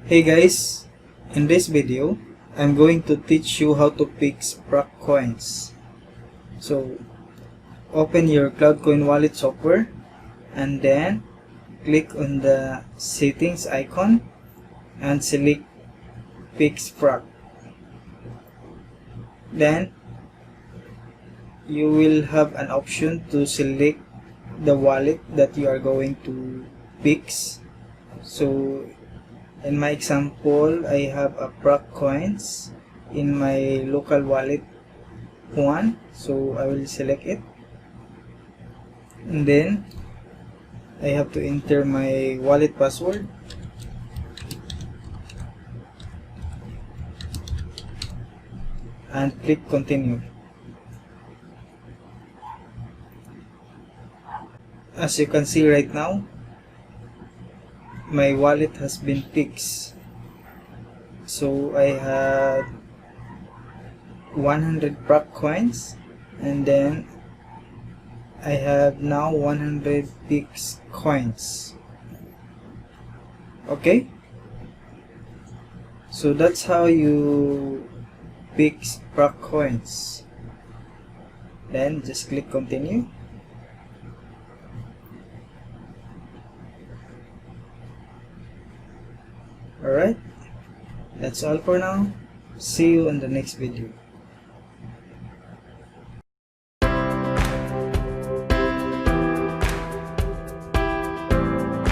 Hey guys, in this video I'm going to teach you how to fix fracked coins. So open your CloudCoin wallet software and then click on the settings icon and select fix frack. Then you will have an option to select the wallet that you are going to fix. So in my example, I have a fracked coins in my local wallet one, so I will select it, and then I have to enter my wallet password, and click continue. As you can see right now, my wallet has been fixed. So I had 100 fracked coins, and then I have now 100 fixed coins. Okay, so that's how you fix fracked coins. Then just click continue. Alright, that's all for now. See you in the next video.